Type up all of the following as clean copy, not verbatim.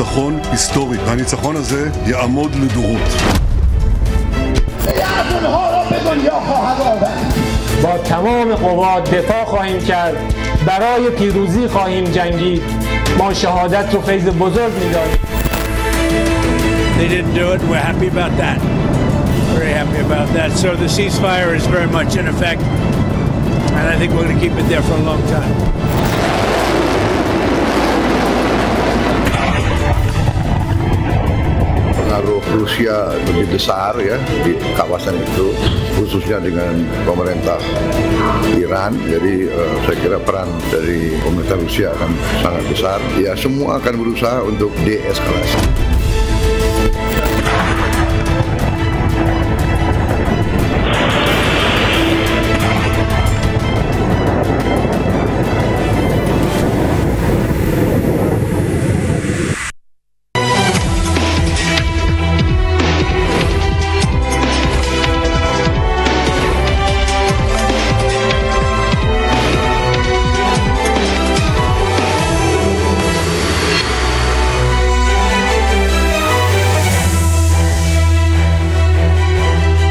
ניצחון היסטורי, והניצחון הזה יעמוד לדורות. با تمام قوا دفاع خواهیم کرد، برای پیروزی خواهیم جنگید. ما شهادت رو فیض بزرگ می‌دانیم. They didn't do it. We're happy about that. Very happy about that. So the ceasefire is very much in effect, and I think we're going to keep it there for a long time. Pengaruh Rusia lebih besar ya di kawasan itu, khususnya dengan pemerintah Iran. Jadi saya kira peran dari pemerintah Rusia akan sangat besar. Ya, semua akan berusaha untuk deeskalasi.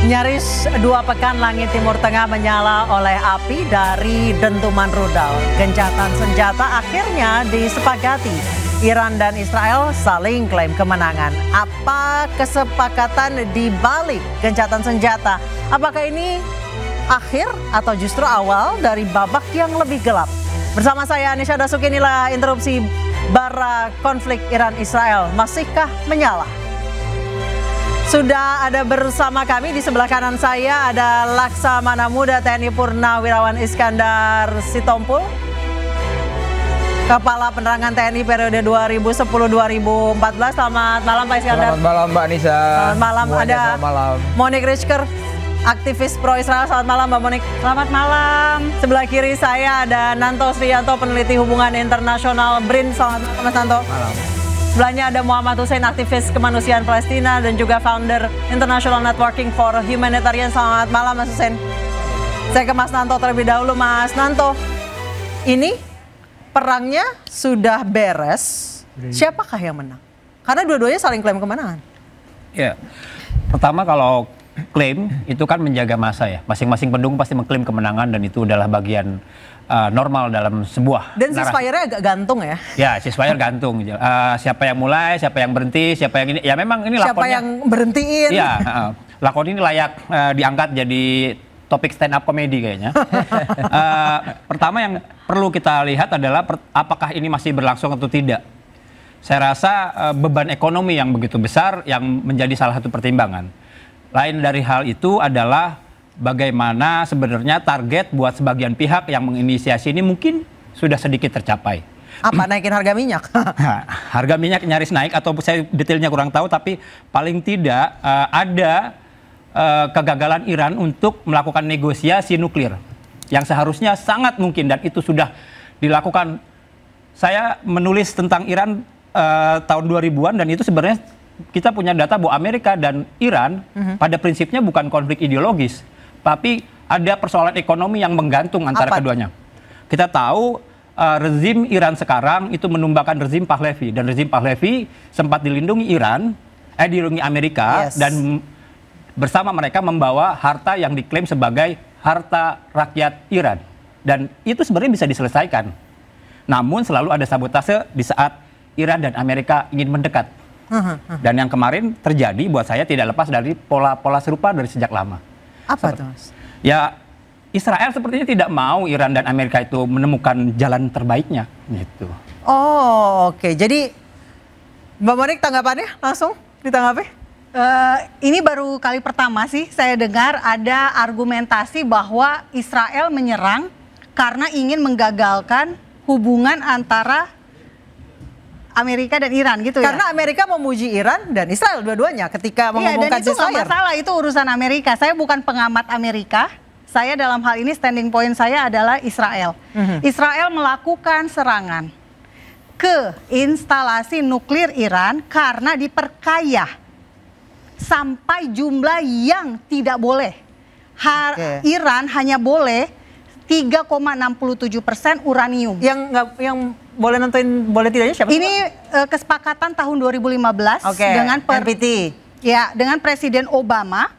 Nyaris 2 pekan langit Timur Tengah menyala oleh api dari dentuman rudal. Gencatan senjata akhirnya disepakati. Iran dan Israel saling klaim kemenangan. Apa kesepakatan di balik gencatan senjata? Apakah ini akhir atau justru awal dari babak yang lebih gelap? Bersama saya Anisha Dasuki, inilah interupsi bara konflik Iran-Israel. Masihkah menyala? Sudah ada bersama kami di sebelah kanan saya ada Laksamana Muda TNI Purnawirawan Iskandar Sitompul, Kepala Penerangan TNI periode 2010-2014. Selamat malam Pak Iskandar. Selamat malam Mbak Nisa. Selamat malam. Ada selamat malam. Monik Rizker, aktivis pro Israel. Selamat malam Mbak Monik. Selamat malam. Sebelah kiri saya ada Nanto Sriyanto, peneliti hubungan internasional BRIN. Selamat malam Mas Nanto. Malam. Sebelahnya ada Muhammad Hussein, aktivis kemanusiaan Palestina dan juga founder International Networking for Humanitarian. Selamat malam Mas Hussein. Saya ke Mas Nanto terlebih dahulu. Mas Nanto, ini perangnya sudah beres. Siapakah yang menang? Karena dua-duanya saling klaim kemenangan. Ya, pertama kalau klaim itu kan menjaga masa ya. Masing-masing pendukung pasti mengklaim kemenangan dan itu adalah bagian normal dalam sebuah dan ceasefire-nya agak gantung ya? Ya, ceasefire gantung. Siapa yang mulai, siapa yang berhenti, siapa yang ini. Ya memang ini lakonnya. Siapa yang berhentiin? Ya, lakon ini layak diangkat jadi topik stand up comedy kayaknya. Pertama yang perlu kita lihat adalah apakah ini masih berlangsung atau tidak. Saya rasa beban ekonomi yang begitu besar yang menjadi salah satu pertimbangan. Lain dari hal itu adalah bagaimana sebenarnya target buat sebagian pihak yang menginisiasi ini mungkin sudah sedikit tercapai. Apa, naikin harga minyak? Harga minyak nyaris naik atau saya detailnya kurang tahu, tapi paling tidak ada kegagalan Iran untuk melakukan negosiasi nuklir yang seharusnya sangat mungkin dan itu sudah dilakukan. Saya menulis tentang Iran tahun 2000-an dan itu sebenarnya kita punya data bahwa Amerika dan Iran pada prinsipnya bukan konflik ideologis, tapi ada persoalan ekonomi yang menggantung antara keduanya. Kita tahu rezim Iran sekarang itu menumbakan rezim Pahlavi dan rezim Pahlavi sempat dilindungi dilindungi Amerika dan bersama mereka membawa harta yang diklaim sebagai harta rakyat Iran dan itu sebenarnya bisa diselesaikan. Namun selalu ada sabotase di saat Iran dan Amerika ingin mendekat. Dan yang kemarin terjadi buat saya tidak lepas dari pola-pola serupa dari sejak lama. Apa tuh Mas? Ya, Israel sepertinya tidak mau Iran dan Amerika itu menemukan jalan terbaiknya gitu. Oh, oke. Jadi Mbak Monik tanggapannya langsung ditanggapi? Ini baru kali pertama sih saya dengar ada argumentasi bahwa Israel menyerang karena ingin menggagalkan hubungan antara Amerika dan Iran gitu ya. Karena Amerika memuji Iran dan Israel dua-duanya ketika mengumumkan ceasefire. Dan itu nggak masalah, itu urusan Amerika. Saya bukan pengamat Amerika. Saya dalam hal ini standing point saya adalah Israel. Israel melakukan serangan ke instalasi nuklir Iran karena diperkaya sampai jumlah yang tidak boleh. Iran hanya boleh 3,67% uranium. Yang boleh nentuin boleh tidaknya siapa? Ini kesepakatan tahun 2015 dengan NPT. Ya, dengan Presiden Obama.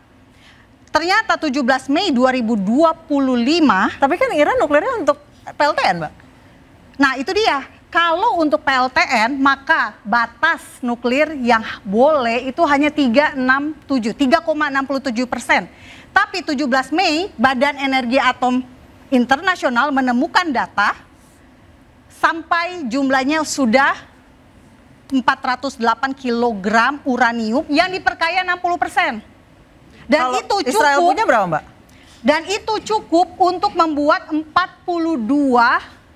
Ternyata 17 Mei 2025. Tapi kan Iran nuklirnya untuk PLTN, Mbak. Nah, itu dia. Kalau untuk PLTN, maka batas nuklir yang boleh itu hanya 3,67%. Tapi 17 Mei, Badan Energi Atom Internasional menemukan data sampai jumlahnya sudah 408 kg uranium yang diperkaya 60%. Dan Kalau itu cukup. Israel punya berapa, Mbak? Dan itu cukup untuk membuat 42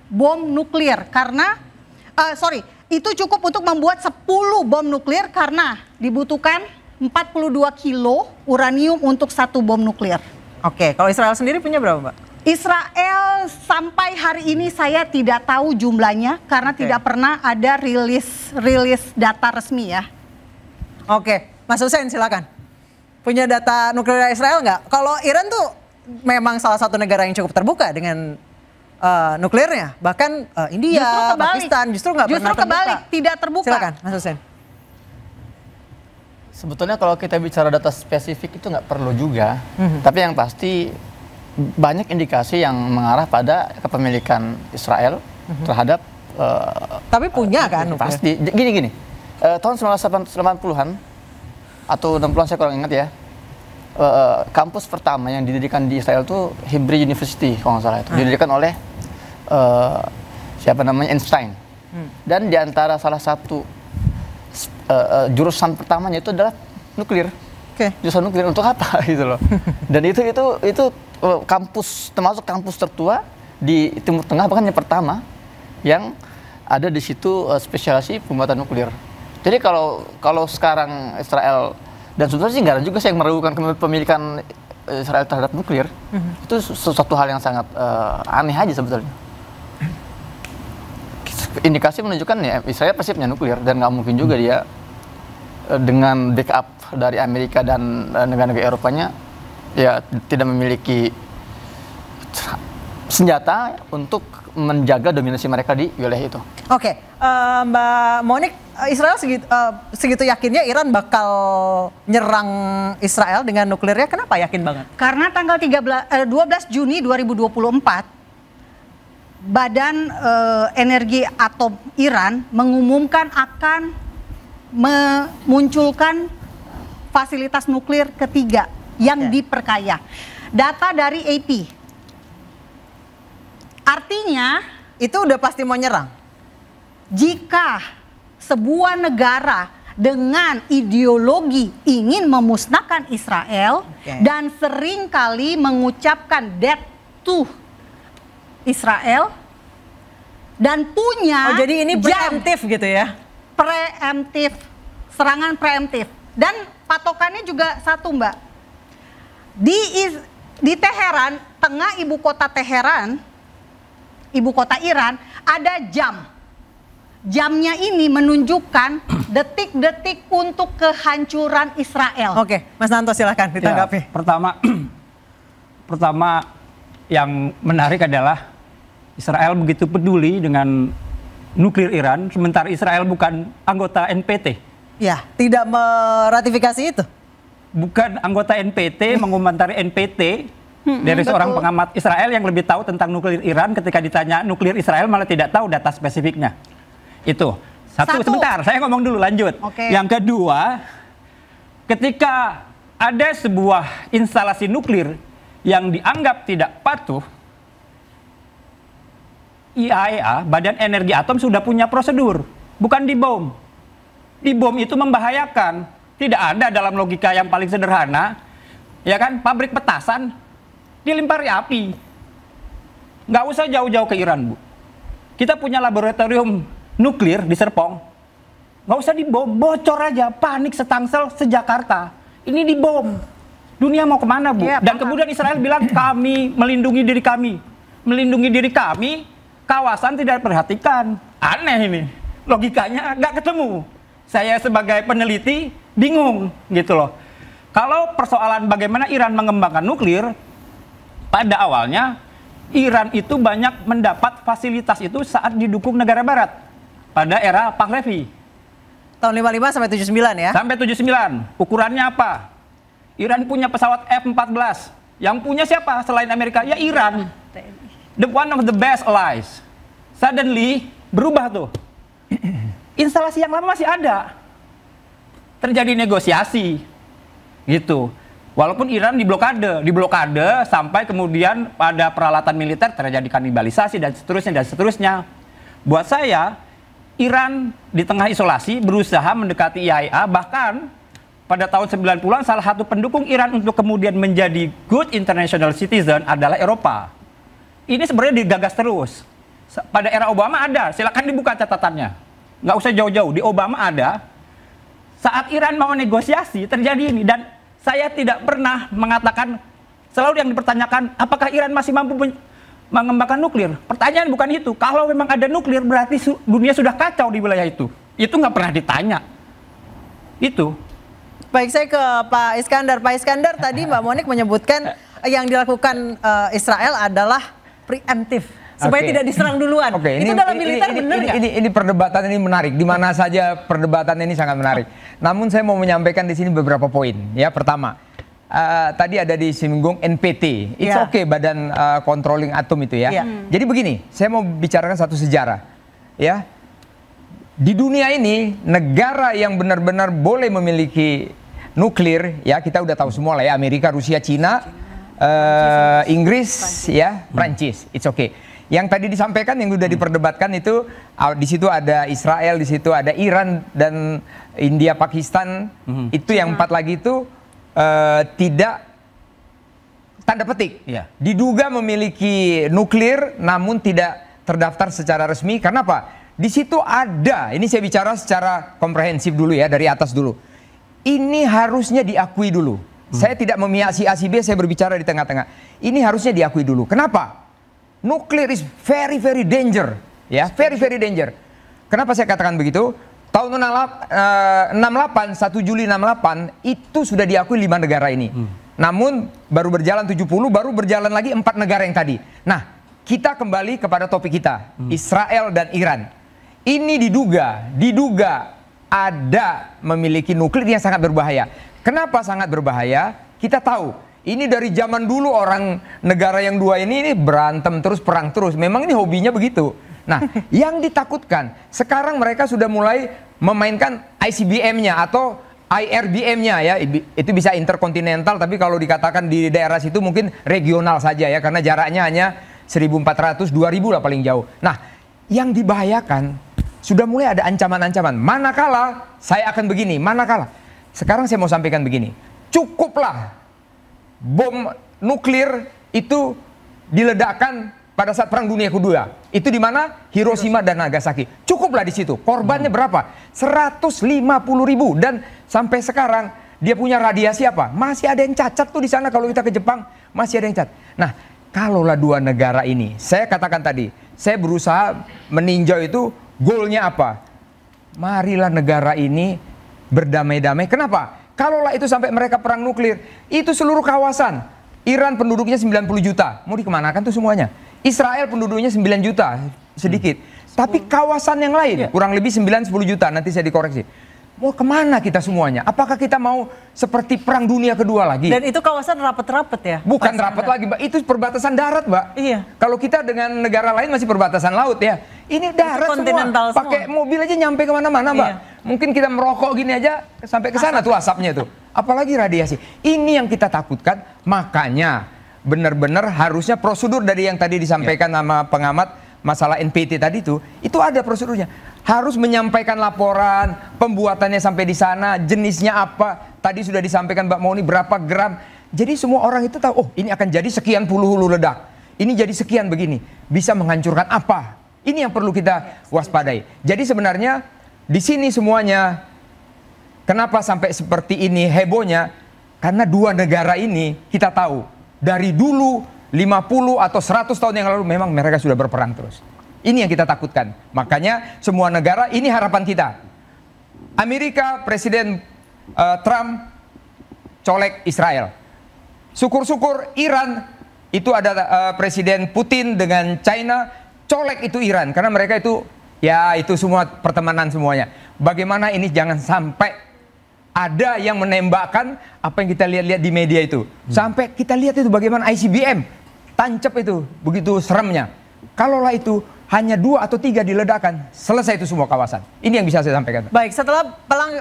bom nuklir karena itu cukup untuk membuat 10 bom nuklir karena dibutuhkan 42 kilo uranium untuk 1 bom nuklir. Oke, kalau Israel sendiri punya berapa, Mbak? Israel sampai hari ini saya tidak tahu jumlahnya karena tidak pernah ada rilis data resmi ya. Oke, Mas Hussein silakan. Punya data nuklir Israel nggak? Kalau Iran tuh memang salah satu negara yang cukup terbuka dengan nuklirnya. Bahkan India, Pakistan justru nggak pernah terbuka. Justru kebalik, tidak terbuka. Silakan, Mas Hussein. Sebetulnya kalau kita bicara data spesifik itu nggak perlu juga. Tapi yang pasti banyak indikasi yang mengarah pada kepemilikan Israel terhadap tapi punya kan nuklir? pasti. Gini. Tahun 1980-an atau 60-an saya kurang ingat ya. Kampus pertama yang didirikan di Israel itu Hebrew University kalau nggak salah itu. Didirikan oleh siapa namanya Einstein. Dan di antara salah satu jurusan pertamanya itu adalah nuklir. Jurusan nuklir untuk apa gitu loh. Dan itu kampus termasuk kampus tertua di Timur Tengah, bahkan yang pertama yang ada di situ spesialisasi pembuatan nuklir. Jadi kalau sekarang Israel, dan sebetulnya sih nggak ada juga yang meragukan kepemilikan Israel terhadap nuklir, itu sesuatu hal yang sangat aneh aja sebetulnya. Indikasi menunjukkan ya Israel pasti punya nuklir dan nggak mungkin juga dia dengan backup dari Amerika dan negara-negara Eropanya ya tidak memiliki senjata untuk menjaga dominasi mereka di wilayah itu. Oke, Mbak Monik, Israel segitu yakinnya Iran bakal nyerang Israel dengan nuklirnya, kenapa yakin banget? Karena tanggal 12 Juni 2024, Badan Energi Atom Iran mengumumkan akan memunculkan fasilitas nuklir ketiga yang diperkaya. Data dari AP. Artinya itu udah pasti mau nyerang. Jika sebuah negara dengan ideologi ingin memusnahkan Israel dan seringkali mengucapkan death to Israel dan punya jadi ini preemptif gitu ya? Preemptif, serangan preemptif. Dan patokannya juga satu, Mbak. Di Teheran, tengah ibu kota Teheran, ibu kota Iran, ada jam. Jamnya ini menunjukkan detik-detik untuk kehancuran Israel. Oke, Mas Nanto silakan ditanggapi. Ya, pertama yang menarik adalah Israel begitu peduli dengan nuklir Iran, sementara Israel bukan anggota NPT. Ya, tidak meratifikasi itu. Bukan anggota NPT, mengomentari NPT. Dari seorang pengamat Israel yang lebih tahu tentang nuklir Iran, ketika ditanya nuklir Israel malah tidak tahu data spesifiknya. Itu. Satu. Sebentar, saya ngomong dulu, lanjut. Yang kedua, ketika ada sebuah instalasi nuklir yang dianggap tidak patuh, IAEA, Badan Energi Atom sudah punya prosedur, bukan dibom. Dibom itu membahayakan. Tidak ada dalam logika yang paling sederhana, ya kan, pabrik petasan dilempari api. Nggak usah jauh-jauh ke Iran, Bu. Kita punya laboratorium nuklir di Serpong. Nggak usah dibom, bocor aja, panik setangsel se-Jakarta. Ini dibom. Dunia mau kemana, Bu? Dan kemudian Israel bilang, kami melindungi diri kami. Melindungi diri kami, kawasan tidak diperhatikan. Aneh ini. Logikanya nggak ketemu. Saya sebagai peneliti bingung gitu loh. Kalau persoalan bagaimana Iran mengembangkan nuklir, pada awalnya Iran itu banyak mendapat fasilitas itu saat didukung negara barat pada era Pahlavi. Tahun 55 sampai 79 ya? Sampai 79. Ukurannya apa? Iran punya pesawat F-14. Yang punya siapa selain Amerika? Ya Iran. The one of the best allies. Suddenly berubah tuh. Instalasi yang lama masih ada. Terjadi negosiasi. Gitu. Walaupun Iran diblokade sampai kemudian pada peralatan militer terjadi kanibalisasi dan seterusnya. Buat saya, Iran di tengah isolasi berusaha mendekati IAEA, bahkan pada tahun 90-an salah satu pendukung Iran untuk kemudian menjadi good international citizen adalah Eropa. Ini sebenarnya digagas terus. Pada era Obama ada, silakan dibuka catatannya. Nggak usah jauh-jauh, di Obama ada. Saat Iran mau negosiasi terjadi ini, dan saya tidak pernah mengatakan, selalu yang dipertanyakan, apakah Iran masih mampu mengembangkan nuklir? Pertanyaan bukan itu. Kalau memang ada nuklir, berarti dunia sudah kacau di wilayah itu. Itu nggak pernah ditanya. Itu. Baik, saya ke Pak Iskandar. Pak Iskandar, tadi Mbak Monik menyebutkan yang dilakukan Israel adalah preemptif. Supaya tidak diserang duluan. Itu dalam militer benar nggak? Ini perdebatan ini menarik. Di mana saja perdebatan ini sangat menarik. Namun saya mau menyampaikan di sini beberapa poin. Ya, pertama, tadi ada disinggung NPT. It's okay, Badan Controlling Atom itu ya. Jadi begini, saya mau bicarakan satu sejarah. Ya, di dunia ini negara yang benar-benar boleh memiliki nuklir, ya kita udah tahu semua lah ya, Amerika, Rusia, Cina, Inggris, ya, Prancis. It's okay. Yang tadi disampaikan yang sudah diperdebatkan itu di situ ada Israel, di situ ada Iran dan India, Pakistan. Itu yang 4 lagi itu tidak tanda petik. Diduga memiliki nuklir namun tidak terdaftar secara resmi. Karena apa? Di situ ada, ini saya bicara secara komprehensif dulu ya, dari atas dulu. Ini harusnya diakui dulu. Saya tidak memihak si A si B, saya berbicara di tengah-tengah. Ini harusnya diakui dulu. Kenapa? Nuklir is very very danger, ya, very very danger. Kenapa saya katakan begitu? Tahun 68, 1 Juli 68 itu sudah diakui 5 negara ini. Namun baru berjalan 70, baru berjalan lagi 4 negara yang tadi. Nah, kita kembali kepada topik kita, Israel dan Iran. Ini diduga ada memiliki nuklir yang sangat berbahaya. Kenapa sangat berbahaya? Kita tahu. Ini dari zaman dulu orang negara yang dua ini berantem terus, perang terus. Memang ini hobinya begitu. Nah, yang ditakutkan, sekarang mereka sudah mulai memainkan ICBM-nya atau IRBM-nya ya. Itu bisa interkontinental, tapi kalau dikatakan di daerah situ mungkin regional saja ya. Karena jaraknya hanya 1.400, 2.000 lah paling jauh. Nah, yang dibahayakan, sudah mulai ada ancaman-ancaman. Manakala, saya akan begini, manakala. Sekarang saya mau sampaikan begini. Cukuplah bom nuklir itu diledakkan pada saat Perang Dunia Kedua. Itu di mana? Hiroshima dan Nagasaki. Cukuplah di situ. Korbannya berapa? 150.000. Dan sampai sekarang dia punya radiasi apa? Masih ada yang cacat tuh di sana. Kalau kita ke Jepang masih ada yang cacat. Nah, kalaulah dua negara ini, saya katakan tadi, saya berusaha meninjau itu goalnya apa? Marilah negara ini berdamai-damai. Kenapa? Kalaulah itu sampai mereka perang nuklir, itu seluruh kawasan. Iran penduduknya 90 juta, mau dikemanakan tuh semuanya? Israel penduduknya 9 juta, sedikit. Tapi kawasan yang lain, kurang lebih 9-10 juta, nanti saya dikoreksi. Mau kemana kita semuanya? Apakah kita mau seperti Perang Dunia Kedua lagi? Dan itu kawasan rapat-rapat ya? Bukan rapat lagi, Mbak. Itu perbatasan darat, Mbak. Iya. Kalau kita dengan negara lain masih perbatasan laut ya. Ini darat semua. Pakai mobil aja nyampe kemana-mana, Mbak. Iya. Mungkin kita merokok gini aja sampai ke sana tuh asapnya tuh. Apalagi radiasi. Ini yang kita takutkan. Makanya benar-benar harusnya prosedur dari yang tadi disampaikan sama pengamat masalah NPT tadi itu ada prosedurnya. Harus menyampaikan laporan, pembuatannya sampai di sana, jenisnya apa. Tadi sudah disampaikan Mbak Moni berapa gram. Jadi semua orang itu tahu, oh ini akan jadi sekian puluh hulu ledak. Ini jadi sekian begini. Bisa menghancurkan apa. Ini yang perlu kita waspadai. Jadi sebenarnya di sini semuanya, kenapa sampai seperti ini hebohnya? Karena dua negara ini kita tahu, dari dulu 50 atau 100 tahun yang lalu memang mereka sudah berperang terus. Ini yang kita takutkan. Makanya semua negara, ini harapan kita. Amerika, Presiden Trump colek Israel. Syukur-syukur Iran itu ada Presiden Putin dengan China colek itu Iran karena mereka itu ya itu semua pertemanan semuanya. Bagaimana ini jangan sampai ada yang menembakkan apa yang kita lihat-lihat di media itu. Sampai kita lihat itu bagaimana ICBM tancap itu begitu seremnya. Kalaulah itu hanya 2 atau 3 diledakkan, selesai itu semua kawasan. Ini yang bisa saya sampaikan. Baik, setelah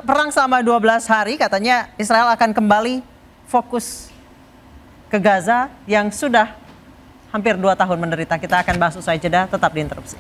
perang selama 12 hari katanya Israel akan kembali fokus ke Gaza yang sudah hampir 2 tahun menderita. Kita akan bahas usai jeda, tetap di Interupsi.